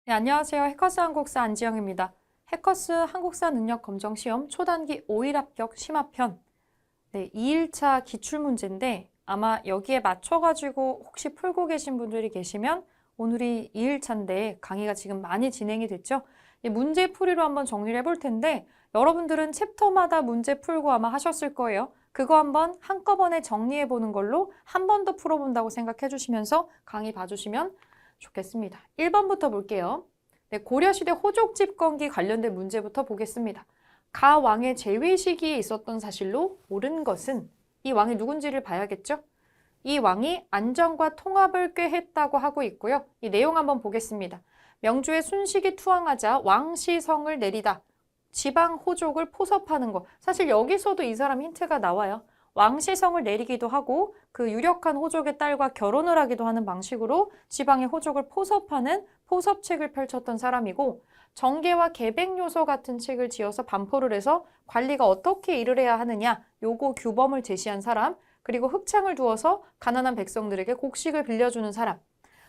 네, 안녕하세요. 해커스 한국사 안지영입니다. 해커스 한국사 능력 검정 시험 초단기 5일 합격 심화편. 네, 2일차 기출문제인데 아마 여기에 맞춰가지고 혹시 풀고 계신 분들이 계시면 오늘이 2일차인데 강의가 지금 많이 진행이 됐죠. 문제 풀이로 한번 정리를 해볼 텐데 여러분들은 챕터마다 문제 풀고 아마 하셨을 거예요. 그거 한번 한꺼번에 정리해 보는 걸로 한 번 더 풀어본다고 생각해 주시면서 강의 봐주시면 좋겠습니다. 1번부터 볼게요. 네, 고려시대 호족 집권기 관련된 문제부터 보겠습니다. 가 왕의 재위 시기에 있었던 사실로 옳은 것은 이 왕이 누군지를 봐야겠죠? 이 왕이 안정과 통합을 꾀했다고 하고 있고요. 이 내용 한번 보겠습니다. 명주의 순식이 투항하자 왕시성을 내리다. 지방 호족을 포섭하는 거. 사실 여기서도 이 사람 힌트가 나와요. 왕시성을 내리기도 하고 그 유력한 호족의 딸과 결혼을 하기도 하는 방식으로 지방의 호족을 포섭하는 포섭책을 펼쳤던 사람이고 정계와 계백요소 같은 책을 지어서 반포를 해서 관리가 어떻게 일을 해야 하느냐 요거 규범을 제시한 사람 그리고 흑창을 두어서 가난한 백성들에게 곡식을 빌려주는 사람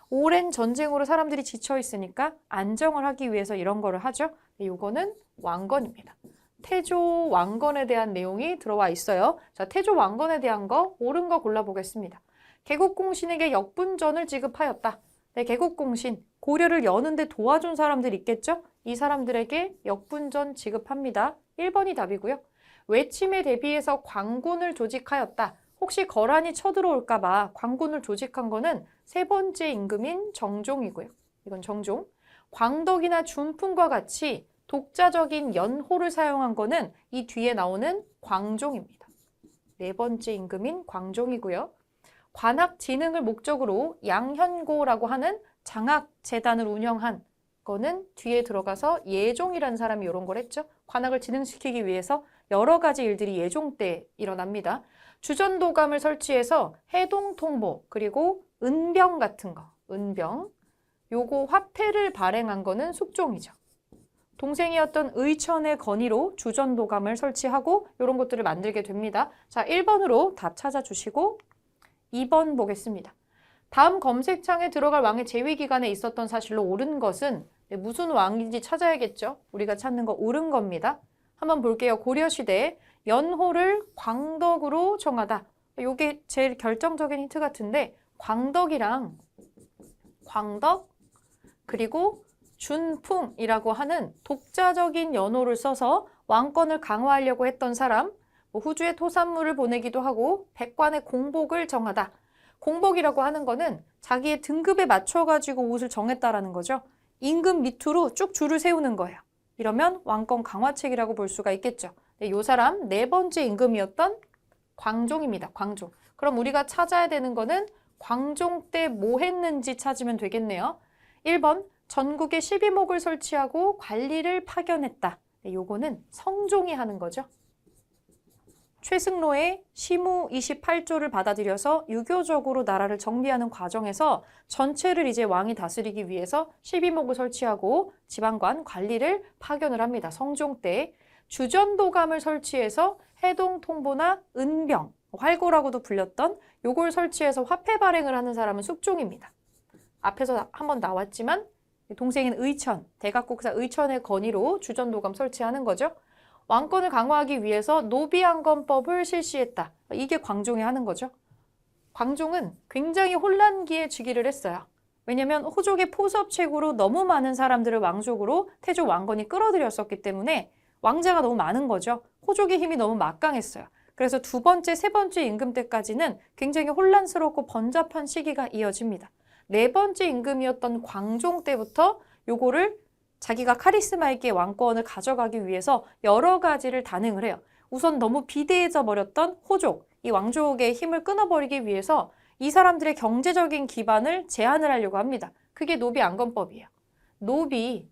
오랜 전쟁으로 사람들이 지쳐 있으니까 안정을 하기 위해서 이런 거를 하죠. 요거는 왕건입니다. 태조 왕건에 대한 내용이 들어와 있어요. 자, 태조 왕건에 대한 거 옳은 거 골라보겠습니다. 개국공신에게 역분전을 지급하였다. 네, 개국공신, 고려를 여는데 도와준 사람들 있겠죠? 이 사람들에게 역분전 지급합니다. 1번이 답이고요. 외침에 대비해서 광군을 조직하였다. 혹시 거란이 쳐들어올까 봐 광군을 조직한 거는 세 번째 임금인 정종이고요. 이건 정종. 광덕이나 준풍과 같이 독자적인 연호를 사용한 거는 이 뒤에 나오는 광종입니다. 네 번째 임금인 광종이고요. 관학 진흥을 목적으로 양현고라고 하는 장학재단을 운영한 거는 뒤에 들어가서 예종이라는 사람이 이런 걸 했죠. 관학을 진흥시키기 위해서 여러 가지 일들이 예종 때 일어납니다. 주전도감을 설치해서 해동통보 그리고 은병 같은 거, 은병. 요거 화폐를 발행한 거는 숙종이죠. 동생이었던 의천의 건의로 주전도감을 설치하고 이런 것들을 만들게 됩니다. 자, 1번으로 답 찾아주시고 2번 보겠습니다. 다음 검색창에 들어갈 왕의 재위 기간에 있었던 사실로 옳은 것은 무슨 왕인지 찾아야겠죠. 우리가 찾는 거 옳은 겁니다. 한번 볼게요. 고려시대 연호를 광덕으로 정하다. 이게 제일 결정적인 힌트 같은데 광덕이랑 광덕 그리고 준풍이라고 하는 독자적인 연호를 써서 왕권을 강화하려고 했던 사람, 후주에 토산물을 보내기도 하고 백관의 공복을 정하다. 공복이라고 하는 거는 자기의 등급에 맞춰가지고 옷을 정했다라는 거죠. 임금 밑으로 쭉 줄을 세우는 거예요. 이러면 왕권 강화책이라고 볼 수가 있겠죠. 네, 이 사람 네 번째 임금이었던 광종입니다. 광종. 그럼 우리가 찾아야 되는 거는 광종 때 뭐 했는지 찾으면 되겠네요. 1번 전국에 12목을 설치하고 관리를 파견했다. 네, 요거는 성종이 하는 거죠. 최승로의 시무 28조를 받아들여서 유교적으로 나라를 정비하는 과정에서 전체를 이제 왕이 다스리기 위해서 12목을 설치하고 지방관 관리를 파견을 합니다. 성종 때 주전도감을 설치해서 해동통보나 은병, 활고라고도 불렸던 요걸 설치해서 화폐 발행을 하는 사람은 숙종입니다. 앞에서 한번 나왔지만 동생인 의천, 대각국사 의천의 건의로 주전도감 설치하는 거죠. 왕권을 강화하기 위해서 노비안건법을 실시했다. 이게 광종이 하는 거죠. 광종은 굉장히 혼란기에 즉위를 했어요. 왜냐하면 호족의 포섭책으로 너무 많은 사람들을 왕족으로 태조 왕건이 끌어들였었기 때문에 왕자가 너무 많은 거죠. 호족의 힘이 너무 막강했어요. 그래서 두 번째, 세 번째 임금 때까지는 굉장히 혼란스럽고 번잡한 시기가 이어집니다. 네 번째 임금이었던 광종 때부터 요거를 자기가 카리스마 있게 왕권을 가져가기 위해서 여러 가지를 단행을 해요. 우선 너무 비대해져 버렸던 호족, 이 왕족의 힘을 끊어버리기 위해서 이 사람들의 경제적인 기반을 제한을 하려고 합니다. 그게 노비안건법이에요. 노비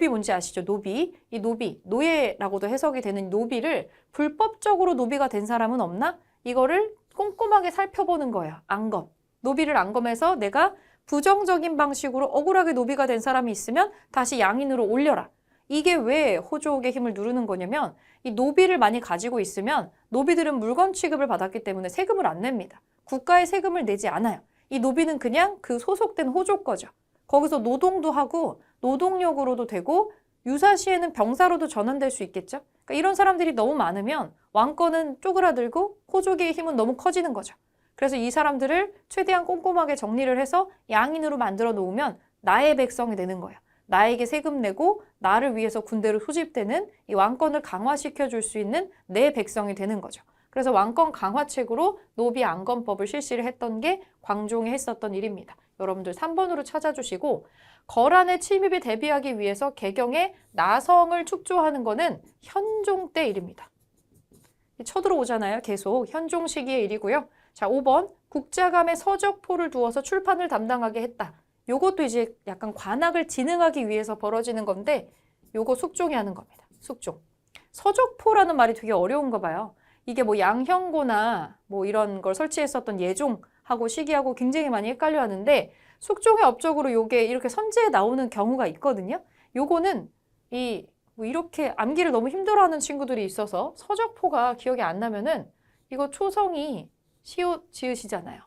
뭔지 아시죠? 노비. 이 노비, 노예라고도 해석이 되는 노비를 불법적으로 노비가 된 사람은 없나? 이거를 꼼꼼하게 살펴보는 거예요. 안검. 노비를 안검해서 내가 부정적인 방식으로 억울하게 노비가 된 사람이 있으면 다시 양인으로 올려라. 이게 왜 호족의 힘을 누르는 거냐면 이 노비를 많이 가지고 있으면 노비들은 물건 취급을 받았기 때문에 세금을 안 냅니다. 국가에 세금을 내지 않아요. 이 노비는 그냥 그 소속된 호족 거죠. 거기서 노동도 하고 노동력으로도 되고 유사시에는 병사로도 전환될 수 있겠죠. 그러니까 이런 사람들이 너무 많으면 왕권은 쪼그라들고 호족의 힘은 너무 커지는 거죠. 그래서 이 사람들을 최대한 꼼꼼하게 정리를 해서 양인으로 만들어 놓으면 나의 백성이 되는 거예요. 나에게 세금 내고 나를 위해서 군대를 소집되는 이 왕권을 강화시켜 줄 수 있는 내 백성이 되는 거죠. 그래서 왕권 강화책으로 노비 안건법을 실시를 했던 게 광종이 했었던 일입니다. 여러분들 3번으로 찾아주시고 거란의 침입에 대비하기 위해서 개경에 나성을 축조하는 거는 현종 때 일입니다. 쳐들어오잖아요. 계속 현종 시기의 일이고요. 자, 5번 국자감에 서적포를 두어서 출판을 담당하게 했다. 요것도 이제 약간 관악을 진흥하기 위해서 벌어지는 건데 요거 숙종이 하는 겁니다. 숙종. 서적포라는 말이 되게 어려운가 봐요. 이게 뭐 양형고나 뭐 이런 걸 설치했었던 예종하고 시기하고 굉장히 많이 헷갈려 하는데 숙종의 업적으로 요게 이렇게 선제에 나오는 경우가 있거든요. 요거는 뭐 이렇게 암기를 너무 힘들어하는 친구들이 있어서 서적포가 기억이 안 나면은 이거 초성이 시옷 지으시잖아요.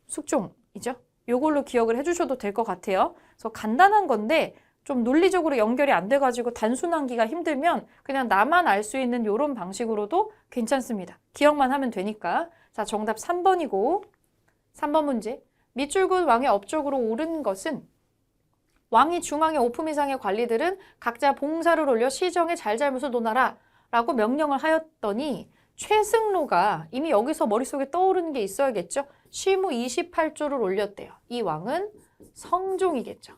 숙종이죠. 요걸로 기억을 해주셔도 될 것 같아요. 그래서 간단한 건데 좀 논리적으로 연결이 안 돼가지고 단순하기가 힘들면 그냥 나만 알 수 있는 요런 방식으로도 괜찮습니다. 기억만 하면 되니까. 자, 정답 3번이고 3번 문제. 밑줄긋 왕의 업적으로 옳은 것은 왕이 중앙의 오품 이상의 관리들은 각자 봉사를 올려 시정의 잘잘못을 논하라 라고 명령을 하였더니 최승로가 이미 여기서 머릿속에 떠오르는 게 있어야겠죠. 시무 28조를 올렸대요. 이 왕은 성종이겠죠.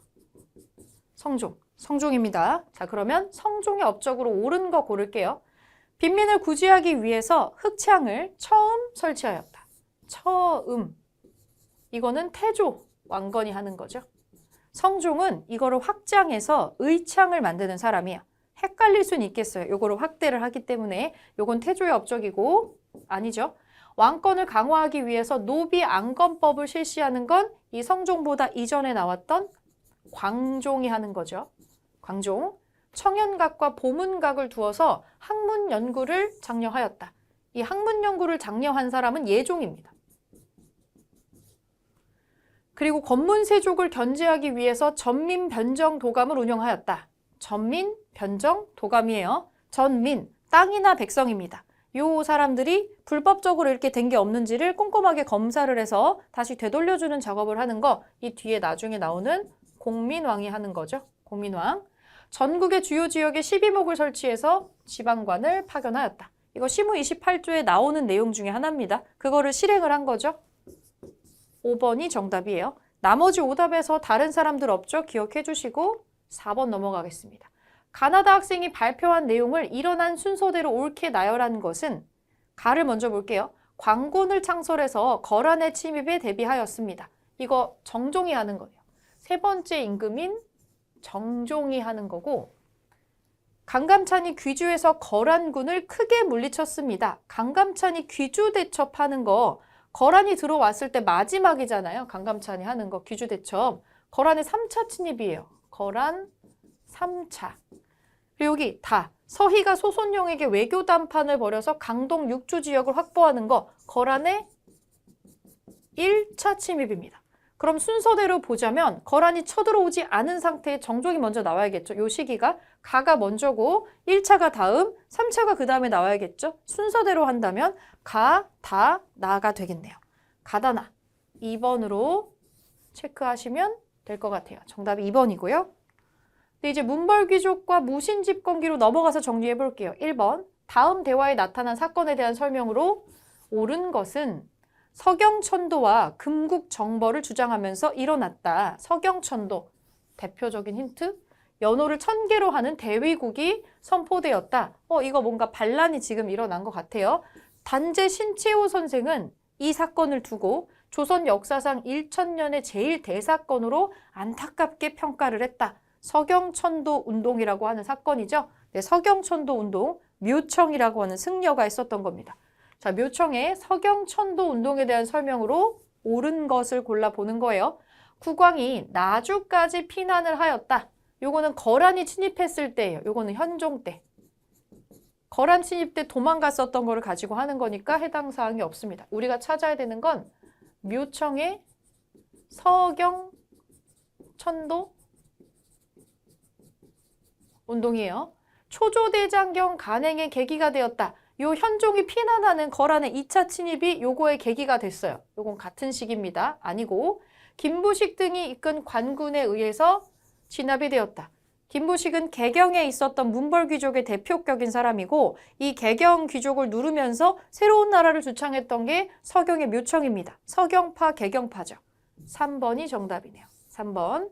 성종입니다. 자, 그러면 성종의 업적으로 옳은 거 고를게요. 빈민을 구제하기 위해서 흑창을 처음 설치하였다. 처음. 이거는 태조 왕건이 하는 거죠. 성종은 이거를 확장해서 의창을 만드는 사람이에요. 헷갈릴 수는 있겠어요. 요거를 확대를 하기 때문에 요건 태조의 업적이고 아니죠. 왕권을 강화하기 위해서 노비 안건법을 실시하는 건 이 성종보다 이전에 나왔던 광종이 하는 거죠. 광종. 청연각과 보문각을 두어서 학문 연구를 장려하였다. 이 학문 연구를 장려한 사람은 예종입니다. 그리고 권문세족을 견제하기 위해서 전민 변정 도감을 운영하였다. 전민 변정 도감이에요. 전민, 땅이나 백성입니다. 요 사람들이 불법적으로 이렇게 된 게 없는지를 꼼꼼하게 검사를 해서 다시 되돌려주는 작업을 하는 거, 이 뒤에 나중에 나오는 공민왕이 하는 거죠. 공민왕. 전국의 주요 지역에 12목을 설치해서 지방관을 파견하였다. 이거 시무 28조에 나오는 내용 중에 하나입니다. 그거를 실행을 한 거죠. 5번이 정답이에요. 나머지 오답에서 다른 사람들 업적 기억해 주시고 4번 넘어가겠습니다. 가나다 학생이 발표한 내용을 일어난 순서대로 옳게 나열한 것은 가를 먼저 볼게요. 광곤을 창설해서 거란의 침입에 대비하였습니다. 이거 정종이 하는 거예요. 세 번째 임금인 정종이 하는 거고 강감찬이 귀주에서 거란군을 크게 물리쳤습니다. 강감찬이 귀주 대첩하는 거 거란이 들어왔을 때 마지막이잖아요. 강감찬이 하는 거 귀주 대첩. 거란의 3차 침입이에요. 거란 3차. 그리고 여기 다 서희가 소손룡에게 외교 담판을 벌여서 강동 6주 지역을 확보하는 거 거란의 1차 침입입니다. 그럼 순서대로 보자면 거란이 쳐들어오지 않은 상태에 정종이 먼저 나와야겠죠. 요 시기가 가가 먼저고 1차가 다음, 3차가 그 다음에 나와야겠죠. 순서대로 한다면 가, 다, 나가 되겠네요. 가다, 나. 2번으로 체크하시면 될 것 같아요. 정답이 2번이고요. 근데 이제 문벌귀족과 무신집권기로 넘어가서 정리해 볼게요. 1번, 다음 대화에 나타난 사건에 대한 설명으로 옳은 것은 서경천도와 금국정벌을 주장하면서 일어났다. 서경천도, 대표적인 힌트. 연호를 1000개로 하는 대위국이 선포되었다. 이거 뭔가 반란이 지금 일어난 것 같아요. 단재 신채호 선생은 이 사건을 두고 조선 역사상 1000년의 제일 대사건으로 안타깝게 평가를 했다. 서경천도 운동이라고 하는 사건이죠. 네, 서경천도 운동, 묘청이라고 하는 승려가 있었던 겁니다. 자, 묘청의 서경천도 운동에 대한 설명으로 옳은 것을 골라보는 거예요. 국왕이 나주까지 피난을 하였다. 요거는 거란이 침입했을 때예요. 요거는 현종 때. 거란 침입 때 도망갔었던 거를 가지고 하는 거니까 해당 사항이 없습니다. 우리가 찾아야 되는 건 묘청의 서경천도 천도 운동이에요. 초조대장경 간행의 계기가 되었다. 요 현종이 피난하는 거란의 2차 침입이 요거의 계기가 됐어요. 요건 같은 시기입니다. 아니고 김부식 등이 이끈 관군에 의해서 진압이 되었다. 김부식은 개경에 있었던 문벌 귀족의 대표격인 사람이고 이 개경 귀족을 누르면서 새로운 나라를 주창했던 게 서경의 묘청입니다. 서경파, 개경파죠. 3번이 정답이네요. 3번.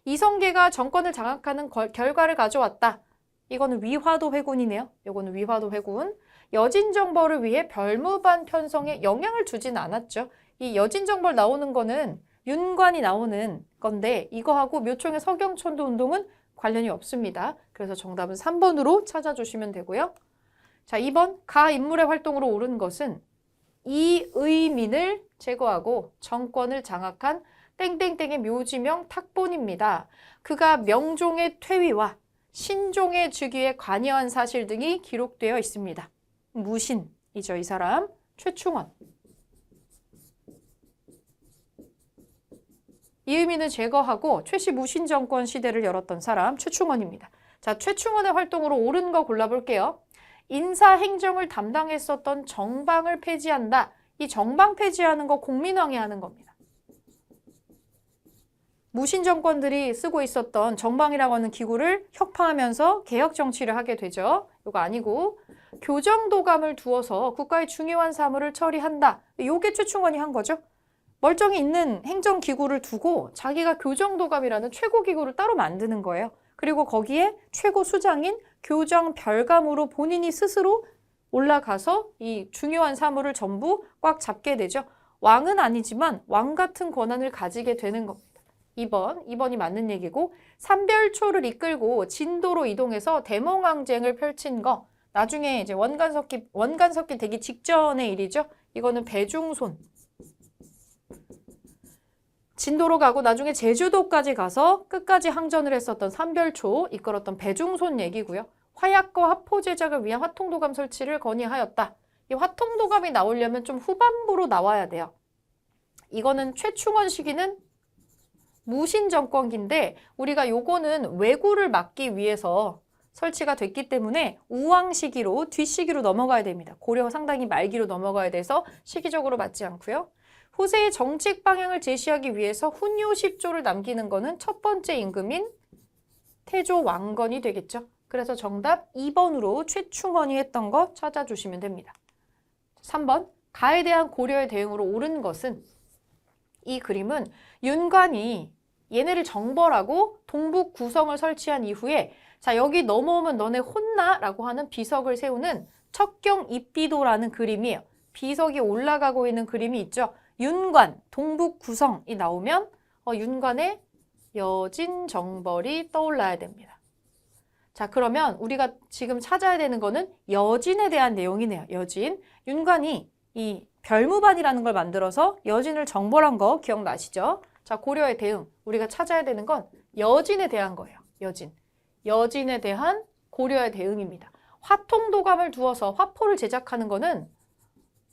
이성계가 정권을 장악하는 결과를 가져왔다. 이거는 위화도 회군이네요. 이거는 위화도 회군. 여진정벌을 위해 별무반 편성에 영향을 주진 않았죠. 이 여진정벌 나오는 거는 윤관이 나오는 건데 이거하고 묘청의 서경천도 운동은 관련이 없습니다. 그래서 정답은 3번으로 찾아주시면 되고요. 자, 2번 가 인물의 활동으로 옳은 것은 이의민을 제거하고 정권을 장악한 땡땡땡의 묘지명 탁본입니다. 그가 명종의 퇴위와 신종의 즉위에 관여한 사실 등이 기록되어 있습니다. 무신이죠, 이 사람. 최충원. 이의민을 제거하고 최씨 무신 정권 시대를 열었던 사람 최충원입니다. 자, 최충원의 활동으로 옳은 거 골라볼게요. 인사행정을 담당했었던 정방을 폐지한다. 이 정방 폐지하는 거 공민왕이 하는 겁니다. 무신 정권들이 쓰고 있었던 정방이라고 하는 기구를 혁파하면서 개혁 정치를 하게 되죠. 이거 아니고 교정도감을 두어서 국가의 중요한 사무를 처리한다. 이게 최충원이 한 거죠. 멀쩡히 있는 행정기구를 두고 자기가 교정도감이라는 최고기구를 따로 만드는 거예요. 그리고 거기에 최고 수장인 교정별감으로 본인이 스스로 올라가서 이 중요한 사무를 전부 꽉 잡게 되죠. 왕은 아니지만 왕 같은 권한을 가지게 되는 겁니다. 2번이 맞는 얘기고 삼별초를 이끌고 진도로 이동해서 대몽항쟁을 펼친 거 나중에 이제 원간석기 되기 직전의 일이죠. 이거는 배중손. 진도로 가고 나중에 제주도까지 가서 끝까지 항전을 했었던 삼별초 이끌었던 배중손 얘기고요. 화약과 화포 제작을 위한 화통도감 설치를 건의하였다. 이 화통도감이 나오려면 좀 후반부로 나와야 돼요. 이거는 최충원 시기는 무신 정권기인데 우리가 요거는 왜구를 막기 위해서 설치가 됐기 때문에 우왕 시기로 뒷시기로 넘어가야 됩니다. 고려 상당히 말기로 넘어가야 돼서 시기적으로 맞지 않고요. 후세의 정책 방향을 제시하기 위해서 훈요 10조를 남기는 거는 첫 번째 임금인 태조 왕건이 되겠죠. 그래서 정답 2번으로 최충원이 했던 거 찾아주시면 됩니다. 3번 가에 대한 고려의 대응으로 옳은 것은 이 그림은 윤관이 얘네를 정벌하고 동북 구성을 설치한 이후에 자 여기 넘어오면 너네 혼나 라고 하는 비석을 세우는 척경 입비도라는 그림이에요. 비석이 올라가고 있는 그림이 있죠. 윤관, 동북 구성이 나오면 윤관의 여진 정벌이 떠올라야 됩니다. 자, 그러면 우리가 지금 찾아야 되는 거는 여진에 대한 내용이네요. 여진. 윤관이 이 별무반이라는 걸 만들어서 여진을 정벌한 거 기억나시죠? 자, 고려의 대응. 우리가 찾아야 되는 건 여진에 대한 거예요. 여진. 여진에 대한 고려의 대응입니다. 화통도감을 두어서 화포를 제작하는 거는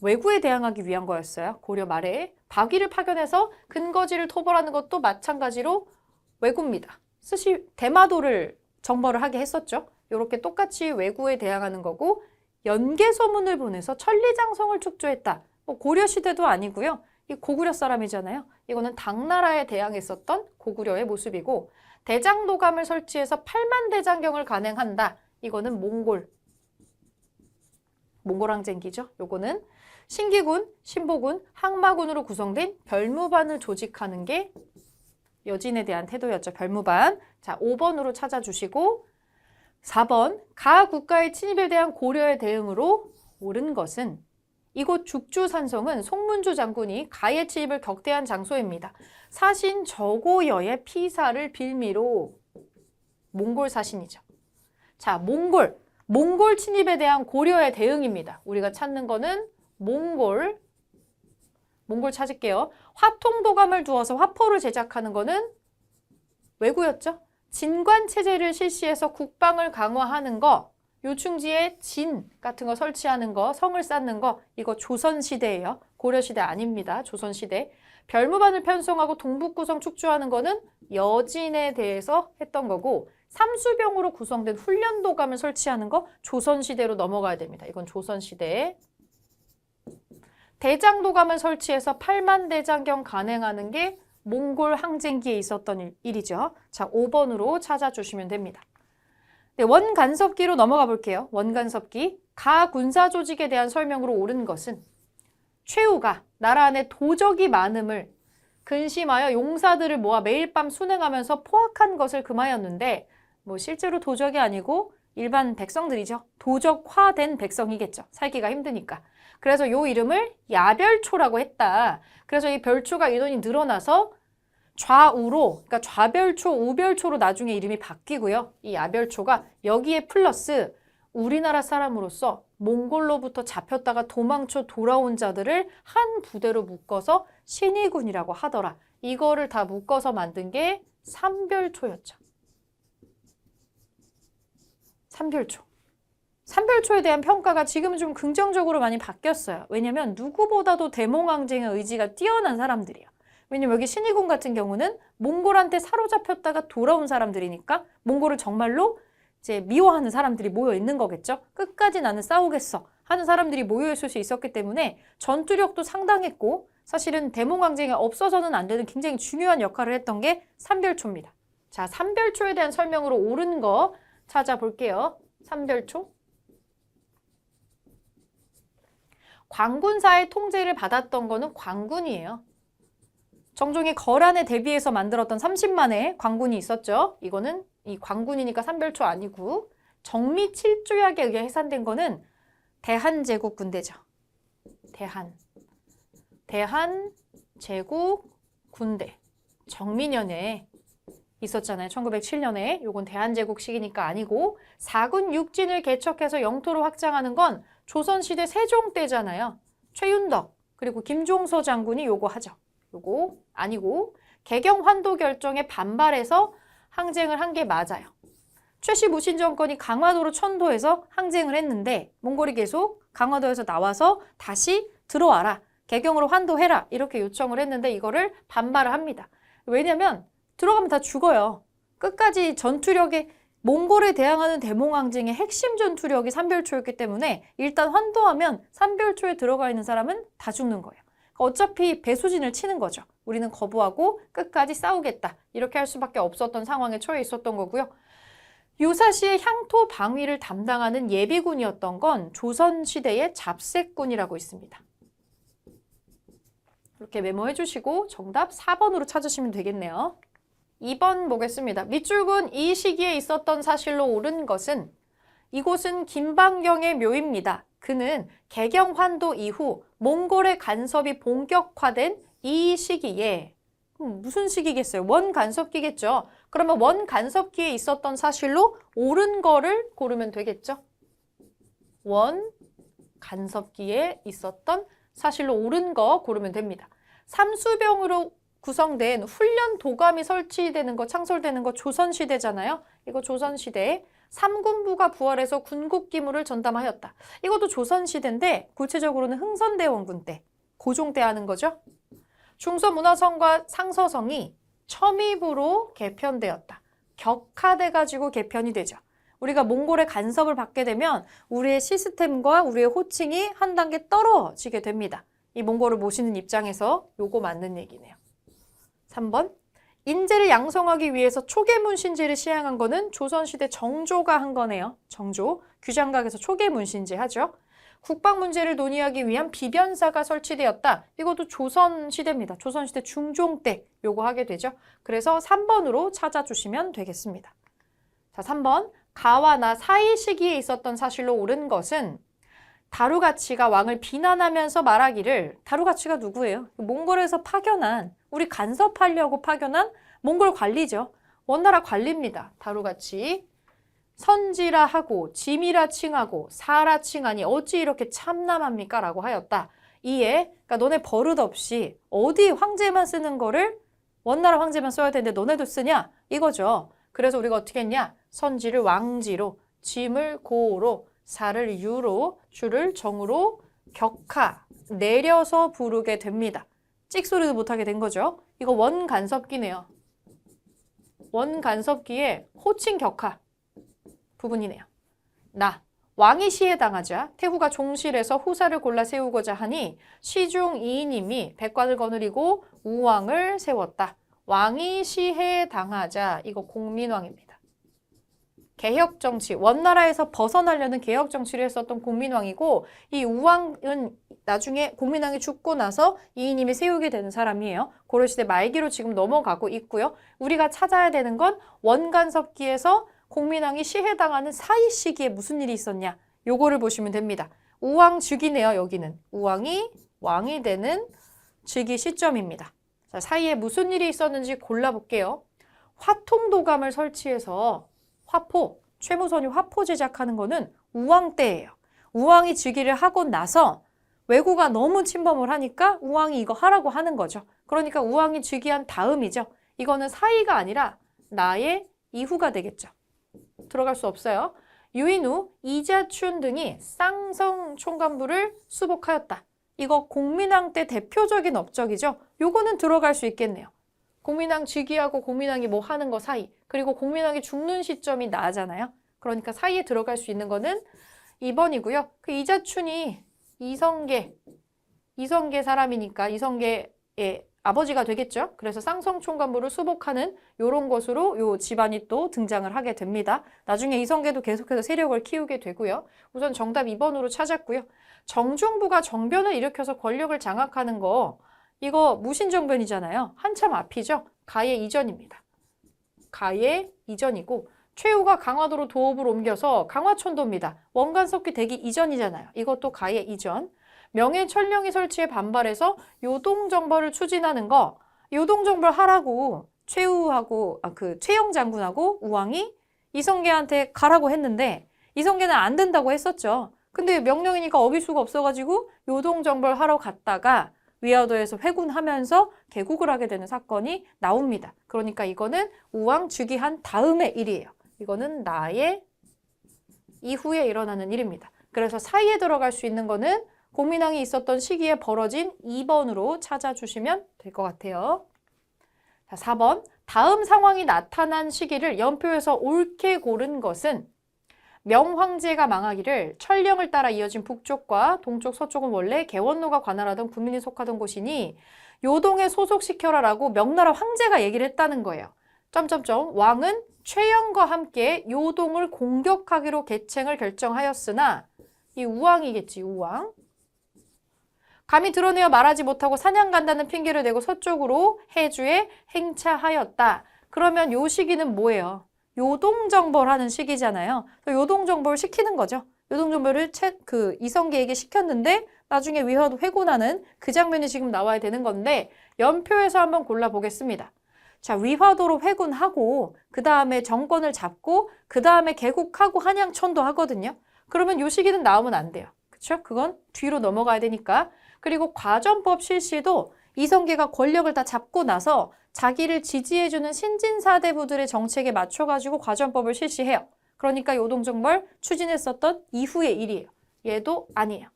왜구에 대항하기 위한 거였어요. 고려 말에. 박위를 파견해서 근거지를 토벌하는 것도 마찬가지로 왜구입니다. 대마도를 정벌을 하게 했었죠. 이렇게 똑같이 왜구에 대항하는 거고 연개소문을 보내서 천리장성을 축조했다. 고려 시대도 아니고요. 이 고구려 사람이잖아요. 이거는 당나라에 대항했었던 고구려의 모습이고 대장도감을 설치해서 8만 대장경을 간행한다. 이거는 몽골 항쟁기죠. 요거는 신기군, 신보군, 항마군으로 구성된 별무반을 조직하는 게 여진에 대한 태도였죠. 별무반. 자, 5번으로 찾아주시고 4번 가 국가의 침입에 대한 고려의 대응으로 옳은 것은 이곳 죽주산성은 송문주 장군이 가의 침입을 격대한 장소입니다. 사신 저고여의 피사를 빌미로 몽골 사신이죠. 자, 몽골 침입에 대한 고려의 대응입니다. 우리가 찾는 거는 몽골 찾을게요. 화통도감을 두어서 화포를 제작하는 거는 왜구였죠? 진관체제를 실시해서 국방을 강화하는 거, 요충지에 진 같은 거 설치하는 거, 성을 쌓는 거, 이거 조선시대예요. 고려시대 아닙니다. 조선시대. 별무반을 편성하고 동북구성 축조하는 거는 여진에 대해서 했던 거고 삼수병으로 구성된 훈련도감을 설치하는 거 조선시대로 넘어가야 됩니다. 이건 조선시대. 대장도감을 설치해서 8만 대장경 간행하는 게 몽골 항쟁기에 있었던 일이죠. 자, 5번으로 찾아주시면 됩니다. 네, 원간섭기로 넘어가 볼게요. 원간섭기. 가 군사 조직에 대한 설명으로 옳은 것은 최후가 나라 안에 도적이 많음을 근심하여 용사들을 모아 매일 밤 순행하면서 포악한 것을 금하였는데 뭐 실제로 도적이 아니고 일반 백성들이죠. 도적화된 백성이겠죠. 살기가 힘드니까. 그래서 요 이름을 야별초라고 했다. 그래서 이 별초가 인원이 늘어나서 좌우로, 그러니까 좌별초, 우별초로 나중에 이름이 바뀌고요. 이 야별초가 여기에 플러스 우리나라 사람으로서 몽골로부터 잡혔다가 도망쳐 돌아온 자들을 한 부대로 묶어서 신의군이라고 하더라. 이거를 다 묶어서 만든 게 삼별초였죠. 삼별초. 삼별초에 대한 평가가 지금은 좀 긍정적으로 많이 바뀌었어요. 왜냐면 누구보다도 대몽항쟁의 의지가 뛰어난 사람들이에요. 왜냐면 여기 신의군 같은 경우는 몽골한테 사로잡혔다가 돌아온 사람들이니까 몽골을 정말로 이제 미워하는 사람들이 모여 있는 거겠죠. 끝까지 나는 싸우겠어 하는 사람들이 모여 있을 수 있었기 때문에 전투력도 상당했고 사실은 대몽항쟁에 없어서는 안 되는 굉장히 중요한 역할을 했던 게 삼별초입니다. 자, 삼별초에 대한 설명으로 옳은 거 찾아볼게요. 삼별초. 광군사의 통제를 받았던 거는 광군이에요. 정종이 거란에 대비해서 만들었던 30만의 광군이 있었죠. 이거는 이 광군이니까 삼별초 아니고 정미 7조약에 의해 해산된 거는 대한제국 군대죠. 대한제국 군대. 정민년에 있었잖아요. 1907년에. 요건 대한제국 시기니까 아니고 4군 6진을 개척해서 영토를 확장하는 건 조선시대 세종 때잖아요. 최윤덕 그리고 김종서 장군이 요거 하죠. 요거 아니고 개경 환도 결정에 반발해서 항쟁을 한 게 맞아요. 최씨 무신 정권이 강화도로 천도해서 항쟁을 했는데 몽골이 계속 강화도에서 나와서 다시 들어와라. 개경으로 환도해라. 이렇게 요청을 했는데 이거를 반발을 합니다. 왜냐면 들어가면 다 죽어요. 끝까지 전투력에 몽골에 대항하는 대몽항쟁의 핵심 전투력이 삼별초였기 때문에 일단 환도하면 삼별초에 들어가 있는 사람은 다 죽는 거예요. 어차피 배수진을 치는 거죠. 우리는 거부하고 끝까지 싸우겠다. 이렇게 할 수밖에 없었던 상황에 처해 있었던 거고요. 유사시의 향토 방위를 담당하는 예비군이었던 건 조선시대의 잡색군이라고 있습니다. 이렇게 메모해 주시고 정답 4번으로 찾으시면 되겠네요. 2번 보겠습니다. 밑줄근 이 시기에 있었던 사실로 옳은 것은 이곳은 김방경의 묘입니다. 그는 개경환도 이후 몽골의 간섭이 본격화된 이 시기에 무슨 시기겠어요? 원간섭기겠죠. 그러면 원간섭기에 있었던 사실로 옳은 거를 고르면 되겠죠. 원간섭기에 있었던 사실로 옳은 거 고르면 됩니다. 삼수병으로 구성된 훈련 도감이 설치되는 거, 창설되는 거 조선시대잖아요. 이거 조선시대에 삼군부가 부활해서 군국기물을 전담하였다. 이것도 조선시대인데 구체적으로는 흥선대원군 때, 고종 때 하는 거죠. 중서문화성과 상서성이 첨입으로 개편되었다. 격화돼가지고 개편이 되죠. 우리가 몽골의 간섭을 받게 되면 우리의 시스템과 우리의 호칭이 한 단계 떨어지게 됩니다. 이 몽골을 모시는 입장에서 요거 맞는 얘기네요. 3번. 인재를 양성하기 위해서 초계문신제를 시행한 거는 조선시대 정조가 한 거네요. 정조. 규장각에서 초계문신제 하죠. 국방문제를 논의하기 위한 비변사가 설치되었다. 이것도 조선시대입니다. 조선시대 중종 때 요거 하게 되죠. 그래서 3번으로 찾아주시면 되겠습니다. 자, 3번. 가와 나 사이 시기에 있었던 사실로 옳은 것은 다루가치가 왕을 비난하면서 말하기를, 다루가치가 누구예요? 몽골에서 파견한, 우리 간섭하려고 파견한 몽골 관리죠. 원나라 관리입니다. 다루가치. 선지라 하고 짐이라 칭하고 사라 칭하니 어찌 이렇게 참남합니까? 라고 하였다. 이에 그러니까 너네 버릇없이 어디 황제만 쓰는 거를 원나라 황제만 써야 되는데 너네도 쓰냐? 이거죠. 그래서 우리가 어떻게 했냐? 선지를 왕지로, 짐을 고로, 사를 유로, 주를 정으로 격하, 내려서 부르게 됩니다. 찍소리도 못하게 된 거죠. 이거 원간섭기네요. 원간섭기의 호칭 격하 부분이네요. 나. 왕이 시해당하자 태후가 종실에서 후사를 골라 세우고자 하니 시중 이인임이 백관을 거느리고 우왕을 세웠다. 왕이 시해당하자 이거 공민왕입니다. 개혁정치, 원나라에서 벗어나려는 개혁정치를 했었던 공민왕이고 이 우왕은 나중에 공민왕이 죽고 나서 이인임이 세우게 되는 사람이에요. 고려시대 말기로 지금 넘어가고 있고요. 우리가 찾아야 되는 건 원간섭기에서 공민왕이 시해당하는 사이 시기에 무슨 일이 있었냐 요거를 보시면 됩니다. 우왕 즉위네요. 여기는 우왕이 왕이 되는 즉위 시점입니다. 자, 사이에 무슨 일이 있었는지 골라볼게요. 화통도감을 설치해서 화포, 최무선이 화포 제작하는 거는 우왕 때예요. 우왕이 즉위를 하고 나서 왜구가 너무 침범을 하니까 우왕이 이거 하라고 하는 거죠. 그러니까 우왕이 즉위한 다음이죠. 이거는 사이가 아니라 나의 이후가 되겠죠. 들어갈 수 없어요. 유인후, 이자춘 등이 쌍성 총관부를 수복하였다. 이거 공민왕 때 대표적인 업적이죠. 요거는 들어갈 수 있겠네요. 공민왕 즉위하고 공민왕이 뭐 하는 거 사이, 그리고 공민왕이 죽는 시점이 나잖아요. 그러니까 사이에 들어갈 수 있는 거는 2번이고요. 그 이자춘이 이성계 사람이니까 이성계의 아버지가 되겠죠. 그래서 쌍성총관부를 수복하는 요런 것으로 요 집안이 또 등장을 하게 됩니다. 나중에 이성계도 계속해서 세력을 키우게 되고요. 우선 정답 2번으로 찾았고요. 정중부가 정변을 일으켜서 권력을 장악하는 거 이거 무신정변이잖아요. 한참 앞이죠. 가예 이전입니다. 가예 이전이고 최후가 강화도로 도읍을 옮겨서 강화천도입니다. 원간섭기 되기 이전이잖아요. 이것도 가예 이전. 명예천령이 설치에 반발해서 요동정벌을 추진하는 거 요동정벌 하라고 최후하고 최영 장군하고 우왕이 이성계한테 가라고 했는데 이성계는 안 된다고 했었죠. 근데 명령이니까 어길 수가 없어가지고 요동정벌 하러 갔다가 위화도에서 회군하면서 개국을 하게 되는 사건이 나옵니다. 그러니까 이거는 우왕 즉위한 다음의 일이에요. 이거는 나의 이후에 일어나는 일입니다. 그래서 사이에 들어갈 수 있는 거는 공민왕이 있었던 시기에 벌어진 2번으로 찾아주시면 될 것 같아요. 자, 4번. 다음 상황이 나타난 시기를 연표에서 옳게 고른 것은 명황제가 망하기를 천령을 따라 이어진 북쪽과 동쪽, 서쪽은 원래 개원로가 관할하던 군민이 속하던 곳이니 요동에 소속시켜라라고 명나라 황제가 얘기를 했다는 거예요. 왕은 최영과 함께 요동을 공격하기로 개칭을 결정하였으나 이 우왕이겠지, 우왕. 감히 드러내어 말하지 못하고 사냥 간다는 핑계를 대고 서쪽으로 해주에 행차하였다. 그러면 요 시기는 뭐예요? 요동정벌하는 시기잖아요. 요동정벌 시키는 거죠. 요동정벌을 이성계에게 시켰는데 나중에 위화도 회군하는 그 장면이 지금 나와야 되는 건데 연표에서 한번 골라보겠습니다. 자, 위화도로 회군하고 그 다음에 정권을 잡고 그 다음에 개국하고 한양천도 하거든요. 그러면 요 시기는 나오면 안 돼요. 그쵸? 그건 뒤로 넘어가야 되니까. 그리고 과전법 실시도 이성계가 권력을 다 잡고 나서 자기를 지지해주는 신진사대부들의 정책에 맞춰가지고 과전법을 실시해요. 그러니까 요동정벌 추진했었던 이후의 일이에요. 얘도 아니에요.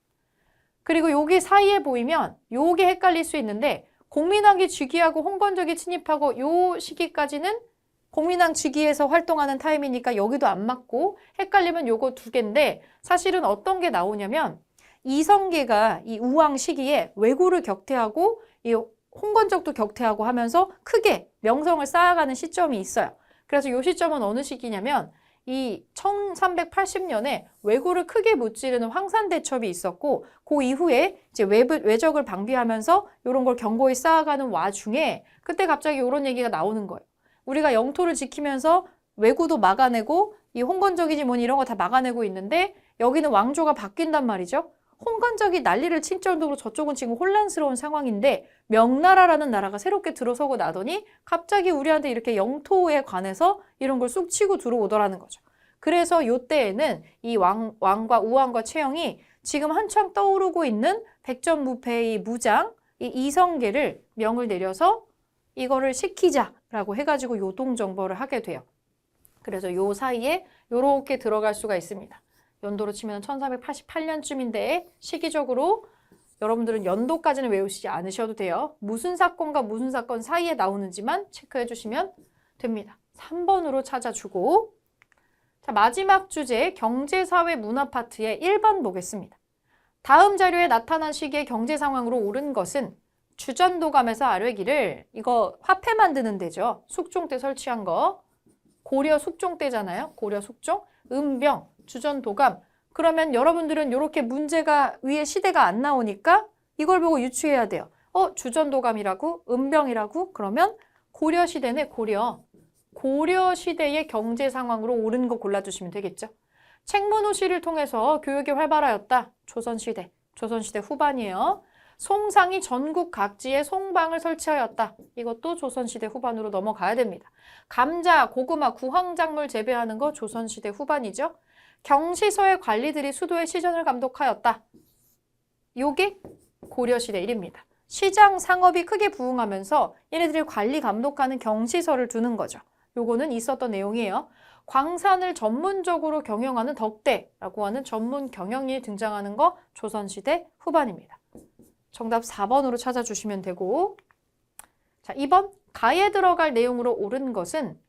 그리고 여기 사이에 보이면 요게 헷갈릴 수 있는데 공민왕이 즉위하고 홍건적이 침입하고 요 시기까지는 공민왕 즉위에서 활동하는 타임이니까 여기도 안 맞고 헷갈리면 요거 두 개인데 사실은 어떤 게 나오냐면 이성계가 이 우왕 시기에 왜구를 격퇴하고 이 홍건적도 격퇴하고 하면서 크게 명성을 쌓아가는 시점이 있어요. 그래서 이 시점은 어느 시기냐면 이 1380년에 왜구를 크게 무찌르는 황산대첩이 있었고 그 이후에 이제 왜적을 방비하면서 이런 걸 견고히 쌓아가는 와중에 그때 갑자기 이런 얘기가 나오는 거예요. 우리가 영토를 지키면서 왜구도 막아내고 이 홍건적이지 뭐니 이런 거 다 막아내고 있는데 여기는 왕조가 바뀐단 말이죠. 홍건적이 난리를 칠 정도로 저쪽은 지금 혼란스러운 상황인데 명나라라는 나라가 새롭게 들어서고 나더니 갑자기 우리한테 이렇게 영토에 관해서 이런 걸 쑥 치고 들어오더라는 거죠. 그래서 이때에는 이 왕과 우왕과 최영이 지금 한창 떠오르고 있는 백전무패의 무장 이 이성계를 명을 내려서 이거를 시키자라고 해가지고 요동정벌을 하게 돼요. 그래서 요 사이에 요렇게 들어갈 수가 있습니다. 연도로 치면 1388년쯤인데 시기적으로 여러분들은 연도까지는 외우시지 않으셔도 돼요. 무슨 사건과 무슨 사건 사이에 나오는지만 체크해 주시면 됩니다. 3번으로 찾아주고 자, 마지막 주제 경제사회 문화 파트의 1번 보겠습니다. 다음 자료에 나타난 시기의 경제 상황으로 옳은 것은 주전도감에서 아뢰기를 이거 화폐 만드는 데죠. 숙종 때 설치한 거. 고려 숙종 때잖아요. 고려 숙종. 은병, 주전도감. 그러면 여러분들은 이렇게 문제가 위에 시대가 안 나오니까 이걸 보고 유추해야 돼요. 주전도감이라고? 은병이라고? 그러면 고려시대네, 고려. 고려시대의 경제 상황으로 옳은 거 골라주시면 되겠죠. 책문호시를 통해서 교육이 활발하였다. 조선시대. 조선시대 후반이에요. 송상이 전국 각지에 송방을 설치하였다. 이것도 조선시대 후반으로 넘어가야 됩니다. 감자, 고구마, 구황작물 재배하는 거 조선시대 후반이죠. 경시서의 관리들이 수도의 시전을 감독하였다. 요게 고려시대 일입니다. 시장, 상업이 크게 부흥하면서 얘네들이 관리 감독하는 경시서를 두는 거죠. 요거는 있었던 내용이에요. 광산을 전문적으로 경영하는 덕대라고 하는 전문 경영이 등장하는 거 조선시대 후반입니다. 정답 4번으로 찾아주시면 되고 자, 2번 가에 들어갈 내용으로 옳은 것은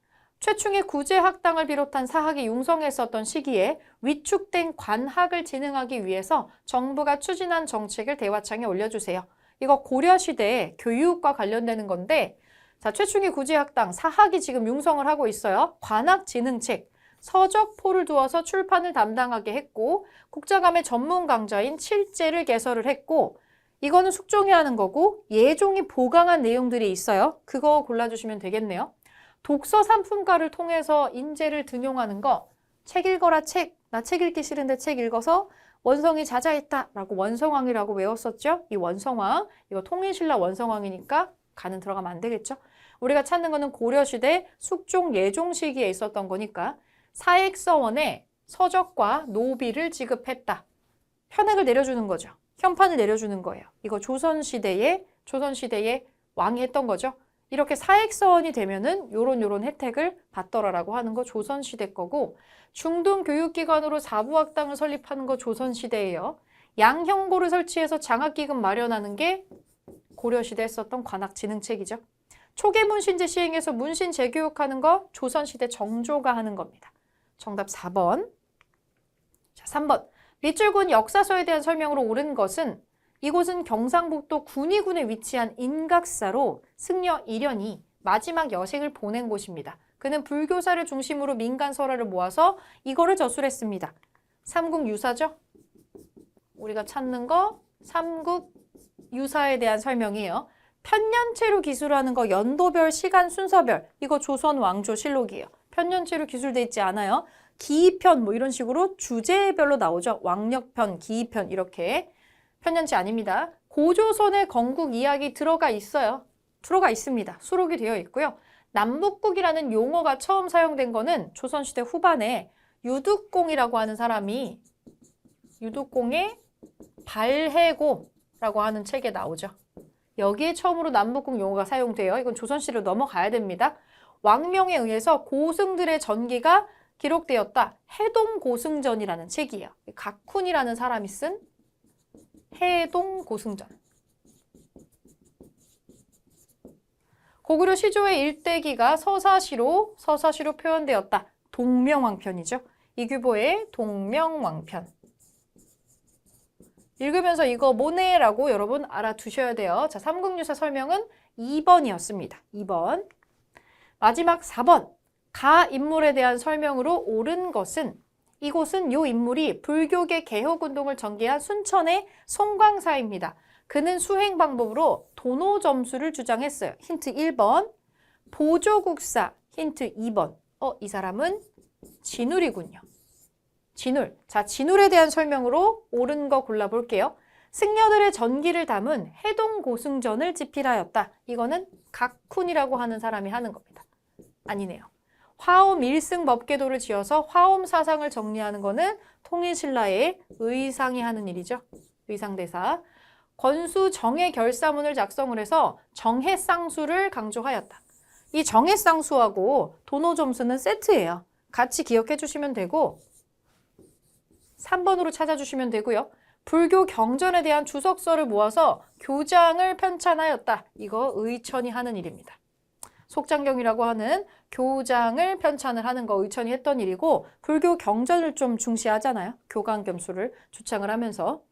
최충의 구제학당을 비롯한 사학이 융성했었던 시기에 위축된 관학을 진흥하기 위해서 정부가 추진한 정책을 대화창에 올려주세요. 이거 고려시대 교육과 관련되는 건데 자, 최충의 구제학당, 사학이 지금 융성을 하고 있어요. 관학진흥책, 서적포를 두어서 출판을 담당하게 했고 국자감의 전문 강좌인 칠제를 개설을 했고 이거는 숙종이 하는 거고 예종이 보강한 내용들이 있어요. 그거 골라주시면 되겠네요. 독서 상품가를 통해서 인재를 등용하는 거. 책 읽어라 책. 나 책 읽기 싫은데 책 읽어서 원성이 자자했다 라고 원성왕이라고 외웠었죠. 이 원성왕. 이거 통일신라 원성왕이니까 가는 들어가면 안 되겠죠. 우리가 찾는 거는 고려시대 숙종 예종 시기에 있었던 거니까 사액서원에 서적과 노비를 지급했다. 현액을 내려주는 거죠. 현판을 내려주는 거예요. 이거 조선시대에 왕이 했던 거죠. 이렇게 사액서원이 되면은 요런 혜택을 받더라라고 하는 거 조선시대 거고 중등 교육기관으로 사부학당을 설립하는 거 조선시대예요. 양형고를 설치해서 장학기금 마련하는 게 고려시대에 했었던 관학진흥책이죠. 초계문신제 시행해서 문신 재교육하는 거 조선시대 정조가 하는 겁니다. 정답 4번. 자, 3번. 밑줄군 역사서에 대한 설명으로 옳은 것은 이곳은 경상북도 군위군에 위치한 인각사로 승려 이련이 마지막 여생을 보낸 곳입니다. 그는 불교사를 중심으로 민간 설화를 모아서 이거를 저술했습니다. 삼국유사죠? 우리가 찾는 거 삼국유사에 대한 설명이에요. 편년체로 기술하는 거 연도별, 시간 순서별 이거 조선 왕조실록이에요. 편년체로 기술돼 있지 않아요. 기편 뭐 이런 식으로 주제별로 나오죠. 왕력편, 기편 이렇게. 편년체 아닙니다. 고조선의 건국 이야기 들어가 있어요. 들어가 있습니다. 수록이 되어 있고요. 남북국이라는 용어가 처음 사용된 거는 조선시대 후반에 유득공이라고 하는 사람이 유득공의 발해고라고 하는 책에 나오죠. 여기에 처음으로 남북국 용어가 사용돼요. 이건 조선시대로 넘어가야 됩니다. 왕명에 의해서 고승들의 전기가 기록되었다. 해동고승전이라는 책이에요. 각훈이라는 사람이 쓴 해동고승전. 고구려 시조의 일대기가 서사시로 표현되었다. 동명왕편이죠. 이규보의 동명왕편. 읽으면서 이거 뭐네라고 여러분 알아두셔야 돼요. 자, 삼국유사 설명은 2번이었습니다. 2번. 마지막 4번. 가 인물에 대한 설명으로 옳은 것은 이곳은 요 인물이 불교계 개혁운동을 전개한 순천의 송광사입니다. 그는 수행 방법으로 도노점수를 주장했어요. 힌트 1번. 보조국사. 힌트 2번. 이 사람은 진울이군요. 진울. 자, 진울에 대한 설명으로 옳은 거 골라볼게요. 승려들의 전기를 담은 해동고승전을 집필하였다. 이거는 각훈이라고 하는 사람이 하는 겁니다. 아니네요. 화엄 일승법계도를 지어서 화엄 사상을 정리하는 거는 통일신라의 의상이 하는 일이죠. 의상대사. 권수 정해결사문을 작성을 해서 정해쌍수를 강조하였다. 이 정해쌍수하고 도노점수는 세트예요. 같이 기억해 주시면 되고 3번으로 찾아주시면 되고요. 불교 경전에 대한 주석서를 모아서 교장을 편찬하였다. 이거 의천이 하는 일입니다. 속장경이라고 하는 교장을 편찬을 하는 거 의천이 했던 일이고 불교 경전을 좀 중시하잖아요. 교강겸수를 주창을 하면서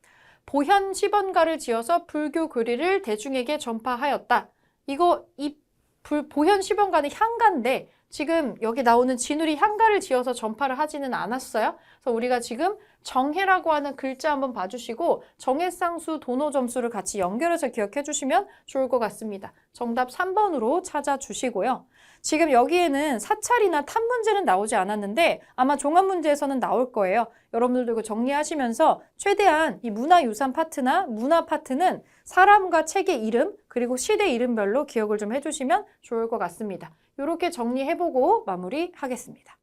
보현 10원가를 지어서 불교 교리를 대중에게 전파하였다. 이거 보현 10원가는 향가인데 지금 여기 나오는 진울이 향가를 지어서 전파를 하지는 않았어요. 그래서 우리가 지금 정해라고 하는 글자 한번 봐주시고 정해쌍수 도노점수를 같이 연결해서 기억해 주시면 좋을 것 같습니다. 정답 3번으로 찾아주시고요. 지금 여기에는 사찰이나 탑 문제는 나오지 않았는데 아마 종합 문제에서는 나올 거예요. 여러분들도 이거 정리하시면서 최대한 이 문화유산 파트나 문화 파트는 사람과 책의 이름 그리고 시대 이름별로 기억을 좀 해주시면 좋을 것 같습니다. 이렇게 정리해보고 마무리하겠습니다.